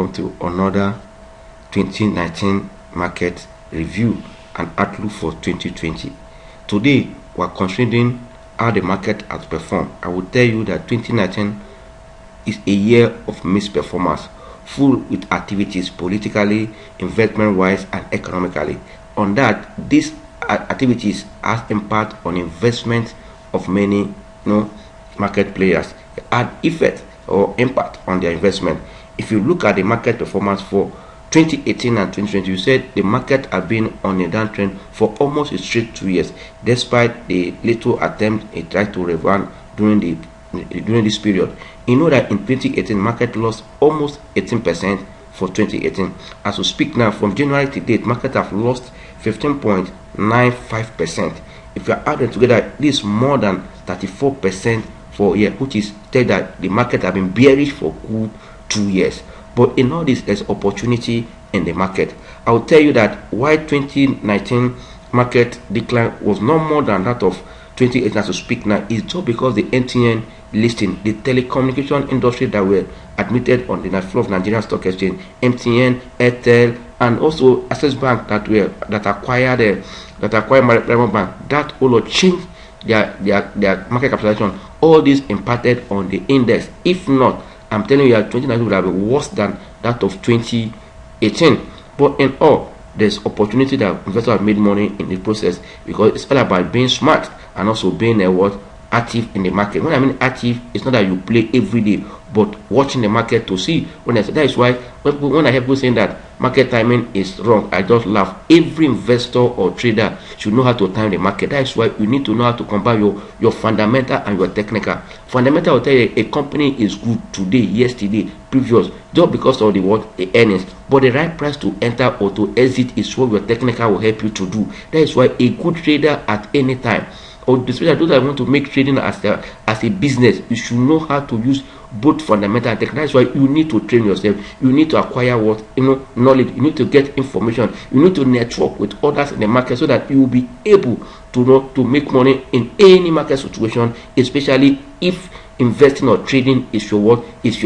welcome to another 2019 market review and outlook for 2020. Today we are considering how the market has performed. I will tell you that 2019 is a year of mixed performance, full with activities politically, investment wise and economically. On that, these activities has impact on investment of many market players, had effect or impact on their investment. If you look at the market performance for 2018 and 2020, you said the market have been on a downtrend for almost a straight 2 years, despite the little attempt it tried to revamp during this period. You know that in 2018 market lost almost 18% for 2018. As we speak now, from January to date, market have lost 15.95%. If you add them together, this is more than 34% for a year, which is tell that the market have been bearish for 2 years. But in all this, there's opportunity in the market. I will tell you that why 2019 market decline was not more than that of 2018 as we speak now is just because the MTN listing, the telecommunication industry that were admitted on the floor of Nigerian Stock Exchange, MTN, Airtel, and also Access Bank that acquired Diamond Bank, that all changed their market capitalization. All this impacted on the index. If not, I'm telling you, 2019 would have been worse than that of 2018. But in all, there's opportunity that investors have made money in the process, because it's all about being smart and also being active in the market. When I mean active, it's not that you play every day, but watching the market to see when that is why when I hear people saying that market timing is wrong, I just laugh. Every investor or trader should know how to time the market. That is why you need to know how to combine your fundamental and your technical. Fundamental will tell you a company is good today, yesterday, previous, just because of the earnings. But the right price to enter or to exit is what your technical will help you to do. That is why a good trader at any time, or especially those that want to make trading as a business, you should know how to use both fundamental and technical. That's why you need to train yourself. You need to acquire knowledge. You need to get information. You need to network with others in the market so that you will be able to make money in any market situation, especially if investing or trading is your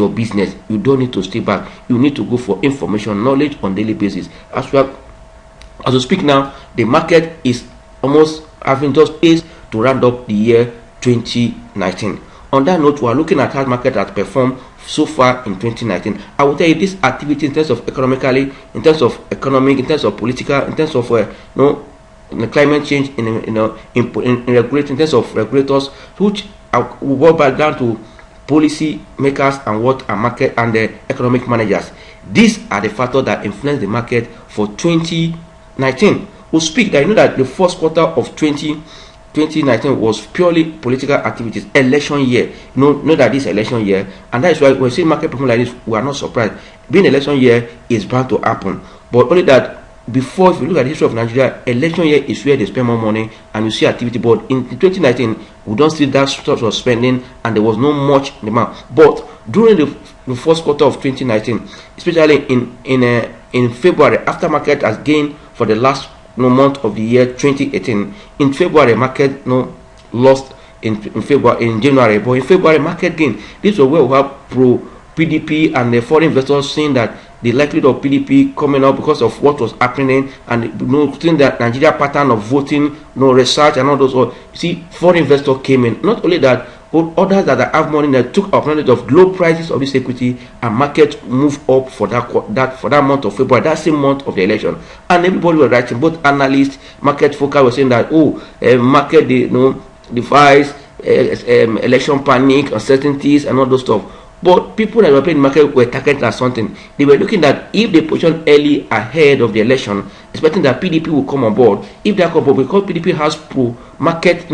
business. You don't need to stay back. You need to go for information, knowledge on daily basis. As we speak now, the market is almost having just pace to round up the year 2019. On that note, we are looking at how the market has performed so far in 2019. I will tell you this activity in terms of economically, in terms of economic, in terms of political, in terms of climate change, in regulation, in terms of regulators, which will go back down to policy makers and what are market and the economic managers. These are the factors that influence the market for 2019. We'll speak that you know that the first quarter of 2019 was purely political activities, election year. Know that this election year, and that is why when we see market performing like this, we are not surprised. Being election year is bound to happen, but only that before, if you look at the history of Nigeria, election year is where they spend more money and you see activity. But in 2019, we don't see that sort of spending, and there was no much demand. But during the first quarter of 2019, especially in February, after market has gained for the last month of the year 2018. In February, market lost in January, but in February market gain. This was where we have pro PDP and the foreign investors saying that the likelihood of PDP coming up because of what was happening, and seeing that Nigeria pattern of voting, research and all those. You see, foreign investors came in. Not only that, others that have money that took advantage of low prices of this equity, and market moved up for that month of February, that same month of the election. And everybody was writing, both analysts, market focus were saying that market defies election panic, uncertainties and all those stuff. But people that were playing the market were targeted at something. They were looking that if they position early ahead of the election, expecting that PDP will come on board. If they come on board, because PDP has pro-market,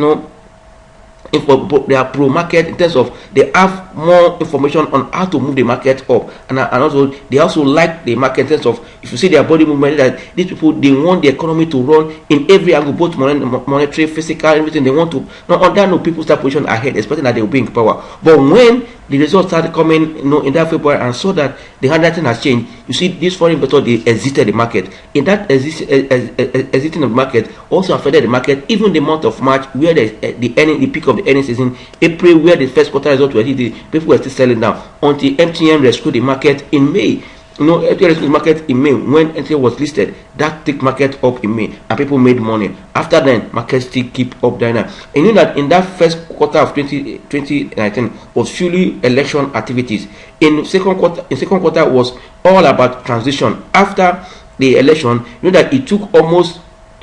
they are pro-market in terms of they have more information on how to move the market up, and also they also like the market in terms of, if you see their body movement, that these people, they want the economy to run in every angle, both monetary, physical, everything. They want to. Now on that note, people start position ahead, expecting that they will be in power. But when the results started coming, in that February, and saw that the handwriting has changed, you see, this foreign investor, they exited the market. In that exiting of the market also affected the market. Even the month of March, where the peak of the earnings season, April, where the first quarter result were hit, people were still selling down until MTN rescued the market in May. FTX market in May when NTA was listed. That took market up in May, and people made money. After then, markets still keep up there. And you know that in that first quarter of 2019 was fully election activities. In second quarter was all about transition. After the election, you know that it took almost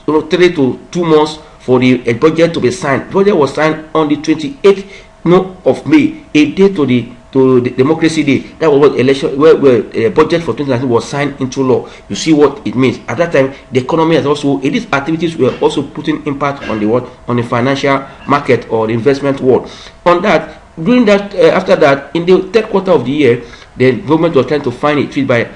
3 to 2 months for the budget to be signed. The budget was signed on the 28th of May, a day to the Democracy Day. That was what election where budget for 2019 was signed into law. You see what it means. At that time, the economy has also, these activities were also putting impact on the financial market or the investment world. On that, during that, after that, in the third quarter of the year, the government was trying to find a fit by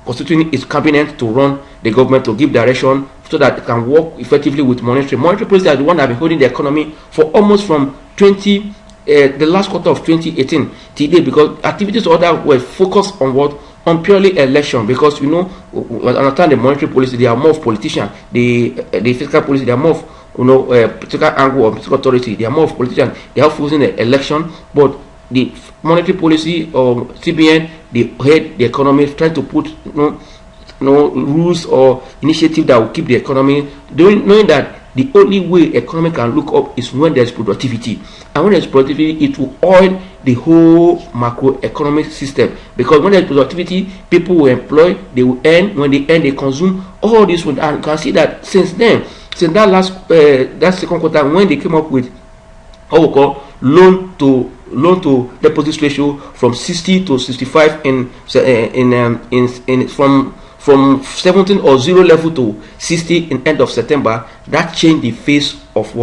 constituting its cabinet to run the government, to give direction so that it can work effectively with monetary policy. Are the one that have been holding the economy for almost from the last quarter of 2018 today, because activities other were focused on what? On purely election, because understand the monetary policy, they are more of politicians. The fiscal policy, they are more of political angle or political authority, they are more of politicians. They are focusing the election, but the monetary policy or CBN, they head the economy, trying to put rules or initiative that will keep the economy knowing that the only way economy can look up is when there's productivity, and when there's productivity, it will oil the whole macroeconomic system, because when there's productivity, people will employ, they will earn, when they earn, they consume. All this and you can see that since that last that second quarter, when they came up with what we call loan to deposit ratio from 60 to 65 from 17 or 0 level to 60 in end of September. That changed the face of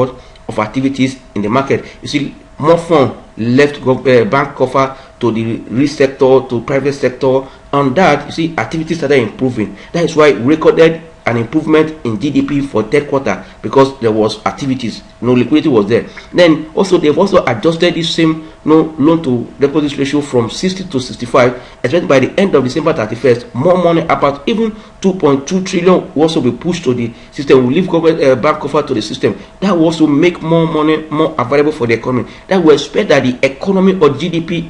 activities in the market. You see, more funds left bank coffer to the real sector, to private sector. On that, you see, activities started improving. That is why we recorded an improvement in GDP for third quarter, because there was activities, liquidity was there. Then also they've also adjusted this same loan to deposit ratio from 60 to 65, expected by the end of December 31st, more money, about even 2.2 trillion will also be pushed to the system. We leave government bank offer to the system. That will also make more money more available for the economy. That will expect that the economy or GDP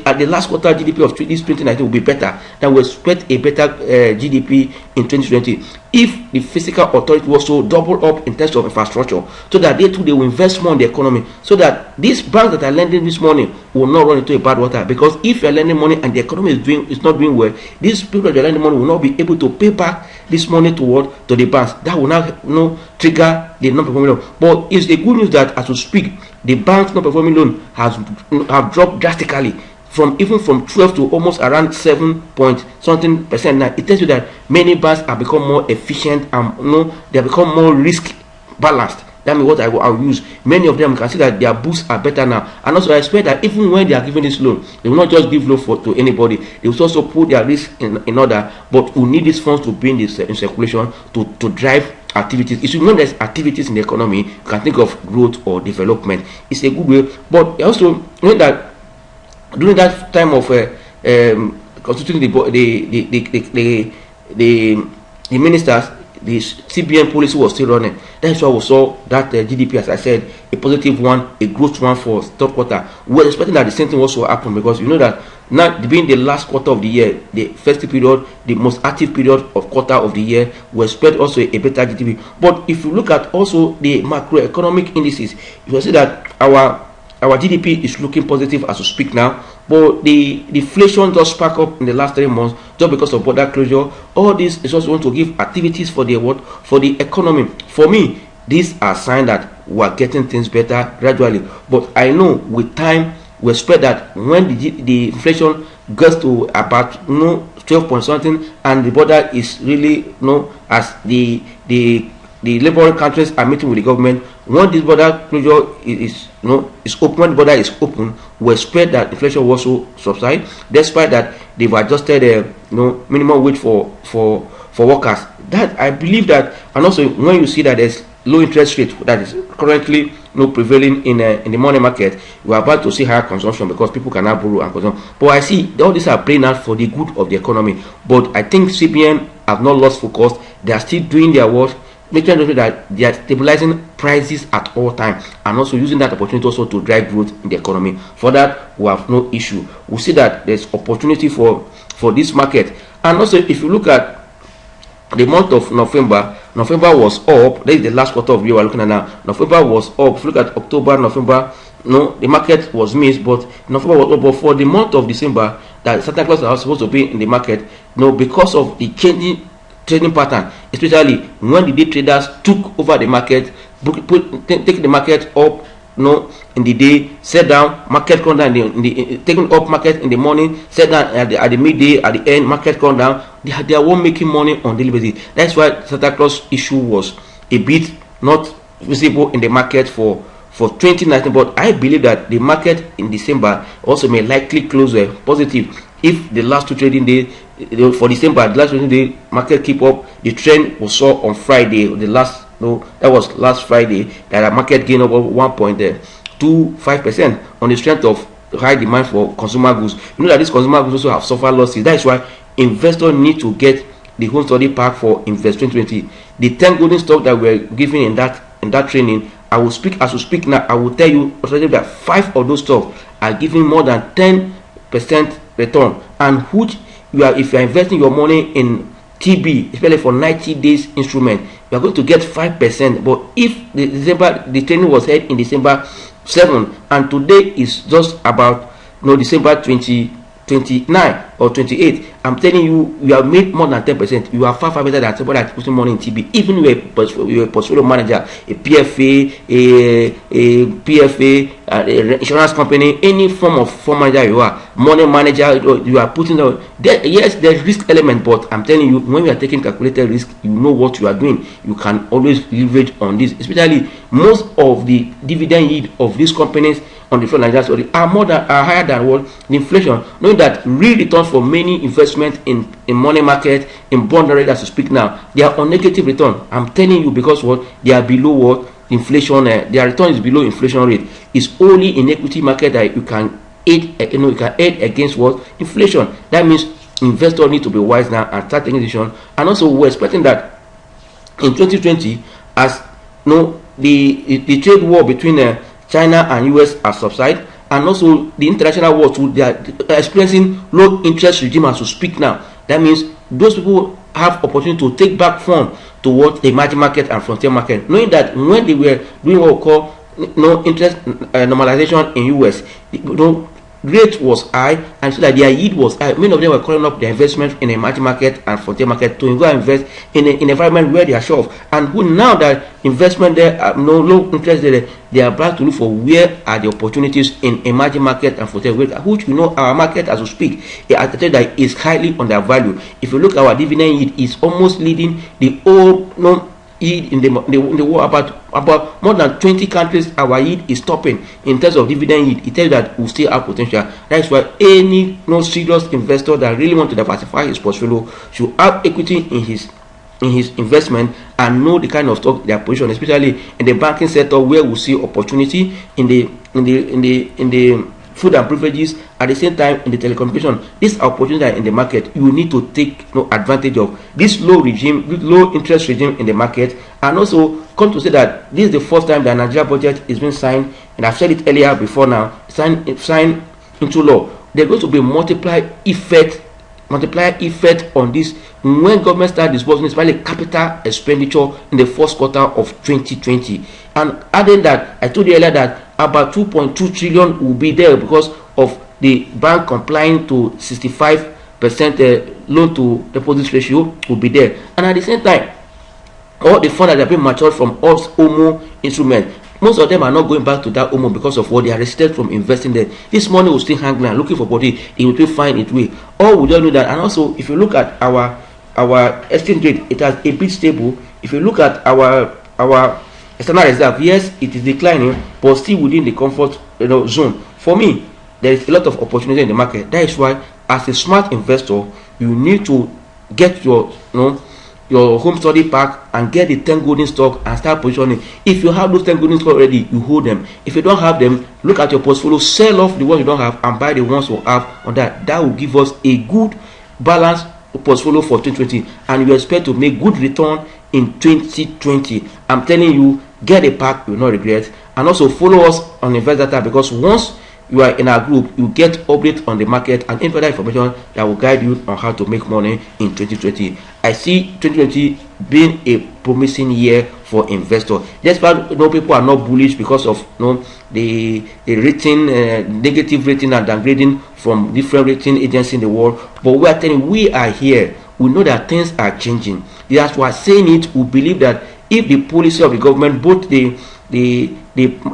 at the last quarter GDP of this 2019 will be better. That will expect a better GDP in 2020 if the fiscal authority will also double up in terms of infrastructure, so that they will invest more in the economy, so that these banks that are lending this money will not run into a bad water. Because if you're lending money and the economy is not doing well, these people that are lending money will not be able to pay back this money to the banks. That will now trigger the non-performing loan. But it's the good news that as we speak, the bank's non-performing loan have dropped drastically, from 12 to almost around 7 point something percent. Now it tells you that many banks have become more efficient and they have become more risk balanced. That means what I will use. Many of them can see that their books are better now, and also I expect that even when they are giving this loan, they will not just give loan to anybody. They will also put their risk in order, but we need these funds to be in circulation to drive activities. It's when there's activities in the economy, you can think of growth or development. It's a good way. But also when that during that time of constituting the ministers, the CBN policy was still running. That's why we saw that GDP, as I said, a positive one, a growth one for third quarter. We're expecting that the same thing also happen, because you know that now being the last quarter of the year, the festive period, the most active period of quarter of the year, we expect also a better GDP. But if you look at also the macroeconomic indices, you will see that our GDP is looking positive as we speak now, but the inflation just spark up in the last 3 months just because of border closure. All this is also going to give activities for the economy. For me, these are signs that we are getting things better gradually. But I know with time, we expect that when the inflation gets to about 12 point something, and the border is really as the laboring countries are meeting with the government, when this border closure is open, when the border is open, we expect that inflation will also subside, despite that they've adjusted minimum wage for workers. That I believe that, and also when you see that there's low interest rate that is currently prevailing in the money market, we are about to see higher consumption because people cannot borrow and consume. But I see all these are playing out for the good of the economy. But I think CBN have not lost focus. They are still doing their work. making sure that they are stabilizing prices at all time, and also using that opportunity also to drive growth in the economy. For that, we have no issue. We see that there's opportunity for this market. And also, if you look at the month of November was up. That is the last quarter of the year we're looking at now. November was up. If you look at October, November, no, the market was missed, but November was up. But for the month of December, that Santa Claus are supposed to be in the market, because of the changing trading pattern, especially when the day traders took over the market, taking the market up, in the day, set down, market come down, taking up market in the morning, set down at the midday, at the end, market come down. They are all making money on daily basis. That's why Santa Claus issue was a bit not visible in the market for 2019. But I believe that the market in December also may likely close positive if the last two trading days for December, the last trading day market keep up the trend we saw on Friday. That was last Friday, that the market gained over 1.25% on the strength of high demand for consumer goods. You know that these consumer goods also have suffered losses. That is why investors need to get the home study pack for Invest 2020. The 10 golden stock that we're giving in that training, as we speak now, I will tell you that 5 of those stocks are giving more than 10% return, and which if you are investing your money in TB, especially for 90 days instrument, you are going to get 5%. But if the training was held in December 7, and today is just about December 29 or 28, I'm telling you, you have made more than 10%. You are far better than somebody that's putting money in TB. Even if you're a portfolio manager, a PFA, a insurance company, any form of fund manager you are, money manager, you are putting yes, there's risk element, but I'm telling you, when you are taking calculated risk, you know what you are doing. You can always leverage on this. Especially most of the dividend yield of these companies on the front Nigeria story are higher than what the inflation. Knowing that real returns for many investment in money market, in bond rate as you speak now, they are on negative return. I'm telling you, because what they are below what inflation, their return is below inflation rate. It's only in equity market that you can aid against what inflation. That means investors need to be wise now and start taking decision. And also, we're expecting that in 2020, as the trade war between China and US has subsided, and also the international war too, they are experiencing low interest regime as we speak now. That means those people have opportunity to take back funds towards the emerging market and frontier market, knowing that when they were doing what we call interest normalization in US, rate was high, and so that their yield was high. Many of them were calling up their investment in the emerging market and frontier market to go and invest in an environment where they are sure of. And who now that investment there, low interest there, they are back to look for where are the opportunities in emerging market and frontier, which our market as we speak, I tell you that is highly undervalued. If you look at our dividend yield, is almost leading the whole yield in the world. About more than 20 countries, our yield is topping in terms of dividend yield. It tells you that we still have potential. That's why any serious investor that really want to diversify his portfolio should have equity in his investment and know the kind of stock they are positioned, especially in the banking sector, where we see opportunity in the food and beverages, at the same time in the telecommunication. This opportunity in the market, you need to take advantage of this low interest regime in the market. And also come to say that this is the first time the Nigeria budget is being signed, and I've said it earlier before now, signed into law. There's going to be multiplier effect on this when government start disbursing, especially capital expenditure in the first quarter of 2020. And adding that, I told you earlier that about 2.2 trillion will be there because of the bank complying to 65% loan to deposit ratio will be there. And at the same time, all the funds that have been matured from us OMO instruments, most of them are not going back to that OMO because of what they are restricted from investing there. This money will still hang there looking for body, it will still find its way. All we don't know that. And also, if you look at our exchange rate, it has a bit stable. If you look at our external reserve, yes, it is declining, but still within the comfort zone. For me, there is a lot of opportunity in the market. That is why, as a smart investor, you need to get your home study pack and get the 10 golden stock and start positioning. If you have those 10 golden stock already, you hold them. If you don't have them, look at your portfolio, sell off the ones you don't have and buy the ones you have on that. That will give us a good balanced portfolio for 2020, and you expect to make good return in 2020. I'm telling you, get a pack, you will not regret. And also follow us on Invest Data, because once you are in our group, you get updates on the market and any further information that will guide you on how to make money in 2020. I see 2020 being a promising year for investors. Despite people are not bullish because of the rating, negative rating and downgrading from different rating agencies in the world. But we are telling, we are here. We know that things are changing. That's why saying it, we believe that if the policy of the government, both the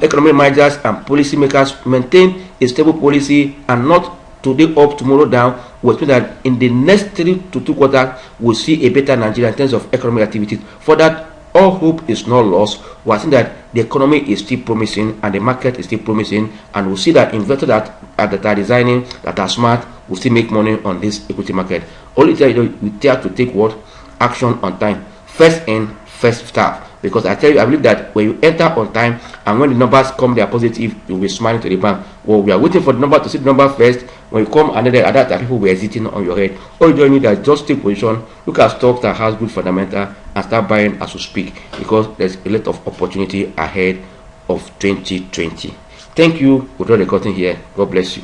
economic managers and policymakers, maintain a stable policy and not today up, tomorrow down, we expect that in the next 3 to 2 quarters, we'll see a better Nigeria in terms of economic activities. For that, all hope is not lost. We are seeing that the economy is still promising and the market is still promising, and we'll see that investors that are designing, that are smart, will still make money on this equity market. Only we have to take what? Action on time. First in, first serve. Because I tell you, I believe that when you enter on time and when the numbers come, they are positive, you'll be smiling to the bank. Well, we are waiting for the number to see the number first. When you come and then at that time, people were sitting on your head. All you need is just take position, look at stocks that has good fundamental, and start buying as we speak, because there's a lot of opportunity ahead of 2020. Thank you. We're done recording here. God bless you.